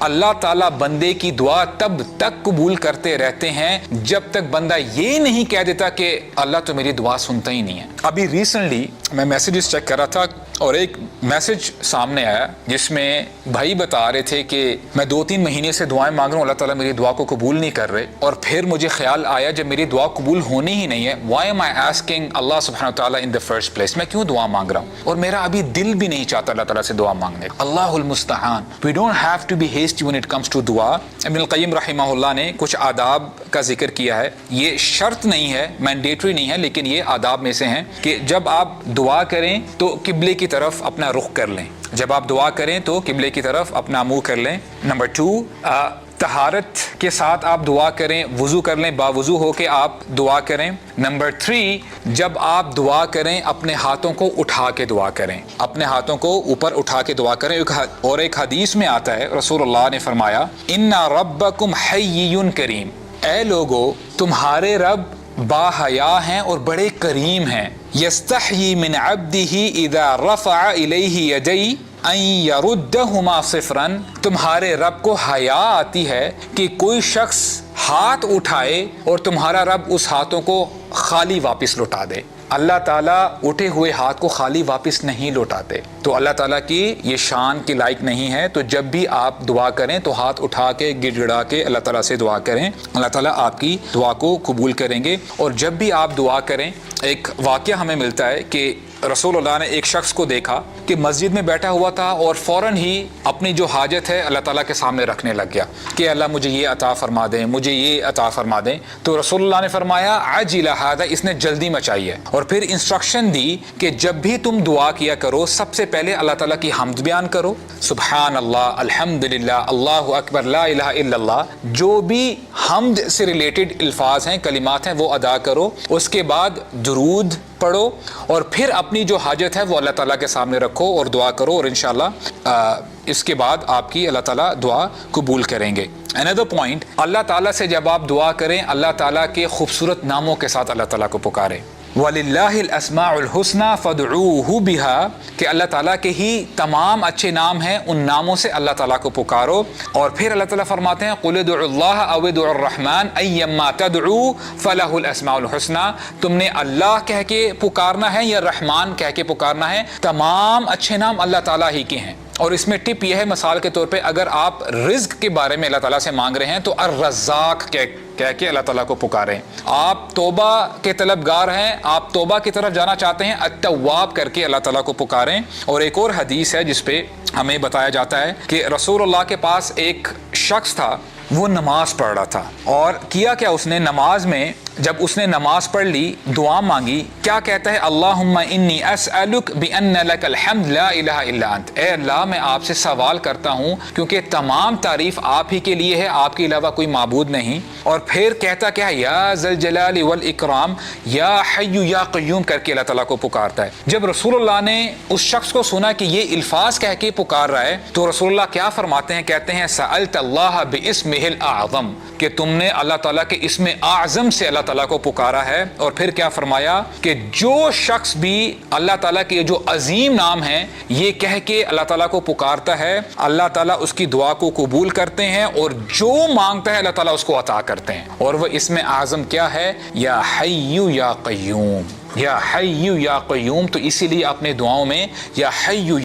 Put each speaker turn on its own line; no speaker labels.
اللہ تعالیٰ بندے کی دعا تب تک قبول کرتے رہتے ہیں جب تک بندہ یہ نہیں کہہ دیتا کہ اللہ تو میری دعا سنتا ہی نہیں ہے۔ ابھی ریسنٹلی میں میسیجز چیک کر رہا تھا اور ایک میسیج سامنے آیا جس میں بھائی بتا رہے تھے کہ میں 2-3 مہینے سے دعائیں مانگ رہا ہوں، اللہ تعالیٰ میری دعا کو قبول نہیں کر رہے، اور پھر مجھے خیال آیا جب میری دعا قبول ہونی ہی نہیں ہے، وائی ایم آئی آسکنگ اللہ سبحانہ تعالیٰ ان دی فرسٹ پلیس، میں کیوں دعا مانگ رہا ہوں، اور میرا ابھی دل بھی نہیں چاہتا اللہ تعالیٰ سے دعا مانگنے۔ اللہ المستعان، we don't have to be hasty when it comes to دعا۔ ابن القیم رحمہ اللہ نے کچھ آداب کا ذکر کیا ہے، یہ شرط نہیں ہے، مینڈیٹری نہیں ہے، لیکن یہ آداب میں سے ہیں کہ جب آپ دعا کریں تو قبلے کی طرف اپنا رخ کر لیں، جب آپ دعا کریں تو قبلے کی طرف اپنا منہ کر لیں۔ نمبر 2، طہارت کے ساتھ آپ دعا کریں، وضو کر لیں، باوضو ہو کے آپ دعا کریں۔ نمبر 3، جب آپ دعا کریں اپنے ہاتھوں کو اٹھا کے دعا کریں، اپنے ہاتھوں کو اوپر اٹھا کے دعا کریں۔ اور ایک حدیث میں آتا ہے رسول اللہ نے فرمایا ان ربکم حی کریم، اے لوگو تمہارے رب با حیا ہیں اور بڑے کریم ہیں، یستحیی من عبدہ اذا رفع الیہ یدیہ ان یردہما صفرا، تمہارے رب کو حیا آتی ہے کہ کوئی شخص ہاتھ اٹھائے اور تمہارا رب اس ہاتھوں کو خالی واپس لوٹا دے۔ اللہ تعالیٰ اٹھے ہوئے ہاتھ کو خالی واپس نہیں لوٹاتے، تو اللہ تعالیٰ کی یہ شان کی لائق نہیں ہے۔ تو جب بھی آپ دعا کریں تو ہاتھ اٹھا کے گڑ گڑا کے اللہ تعالیٰ سے دعا کریں، اللہ تعالیٰ آپ کی دعا کو قبول کریں گے۔ اور جب بھی آپ دعا کریں، ایک واقعہ ہمیں ملتا ہے کہ رسول اللہ نے ایک شخص کو دیکھا کہ مسجد میں بیٹھا ہوا تھا اور فوراً ہی اپنی جو حاجت ہے اللہ تعالیٰ کے سامنے رکھنے لگ گیا کہ اللہ مجھے یہ عطا فرما دیں، مجھے یہ عطا فرما دیں۔ تو رسول اللہ نے فرمایا عجل ھذا، اس نے جلدی مچائی ہے، اور پھر انسٹرکشن دی کہ جب بھی تم دعا کیا کرو سب سے پہلے اللہ تعالیٰ کی حمد بیان کرو، سبحان اللہ، الحمدللہ، اللہ اکبر، لا الہ الا اللہ، جو بھی حمد سے ریلیٹڈ الفاظ ہیں، کلمات ہیں، وہ ادا کرو۔ اس کے بعد درود پڑھو اور پھر اپنی جو حاجت ہے وہ اللہ تعالیٰ کے سامنے رکھو اور دعا کرو، اور انشاءاللہ اس کے بعد آپ کی اللہ تعالیٰ دعا قبول کریں گے۔ another point، اللہ تعالیٰ سے جب آپ دعا کریں اللہ تعالیٰ کے خوبصورت ناموں کے ساتھ اللہ تعالیٰ کو پکاریں۔ وَلِلَّهِ الْأَسْمَاءُ الْحُسْنَى فَادْعُوهُ بِهَا، کہ اللہ تعالیٰ کے ہی تمام اچھے نام ہیں، ان ناموں سے اللہ تعالیٰ کو پکارو۔ اور پھر اللہ تعالیٰ فرماتے ہیں قُلِ ادْعُوا اللَّهَ أَوِ ادْعُوا الرَّحْمَنَ أَيَّمَّا تَدْعُوا فَلَهُ الْأَسْمَاءُ الْحُسْنَى، تم نے اللہ کہہ کے پکارنا ہے یا رحمان کہہ کے پکارنا ہے، تمام اچھے نام اللہ تعالیٰ ہی کے ہیں۔ اور اس میں ٹپ یہ ہے مثال کے طور پہ، اگر آپ رزق کے بارے میں اللہ تعالیٰ سے مانگ رہے ہیں تو الرزاق کہہ کے اللہ تعالیٰ کو پکاریں۔ آپ توبہ کے طلبگار ہیں، آپ توبہ کی طرف جانا چاہتے ہیں، التواب کر کے اللہ تعالیٰ کو پکاریں۔ اور ایک اور حدیث ہے جس پہ ہمیں بتایا جاتا ہے کہ رسول اللہ کے پاس ایک شخص تھا، وہ نماز پڑھ رہا تھا، اور کیا اس نے نماز میں جب اس نے نماز پڑھ لی دعا مانگی، کیا کہتا ہے اللہم انی اسألک بان لک الحمد لا الہ الا انت، اے اللہ میں آپ سے سوال کرتا ہوں کیونکہ تمام تعریف آپ ہی کے لیے ہے، آپ کے علاوہ کوئی معبود نہیں۔ اور پھر کہتا کیا یا ذل جلال والاکرام، یا حی یا قیوم کر کے اللہ تعالیٰ کو پکارتا ہے۔ جب رسول اللہ نے اس شخص کو سنا کہ یہ الفاظ کہہ کے پکار رہا ہے تو رسول اللہ کیا فرماتے ہیں؟ کہتے ہیں سألت اللہ باسمہ الاعظم، کہ تم نے اللہ تعالیٰ کے اسم اعظم سے اللہ تعالیٰ کو پکارا ہے۔ اور پھر کیا فرمایا کہ جو شخص بھی اللہ تعالیٰ کے جو عظیم نام ہیں یہ کہہ کے اللہ تعالیٰ کو پکارتا ہے، اللہ تعالیٰ اس کی دعا کو قبول کرتے ہیں، اور جو مانگتا ہے اللہ تعالیٰ اس کو عطا کرتے ہیں۔ اور وہ اسم اعظم کیا ہے؟ یا حی یا قیوم، یا حی یا قیوم۔ تو اسی لیے اپنے دعاؤں میں یا حی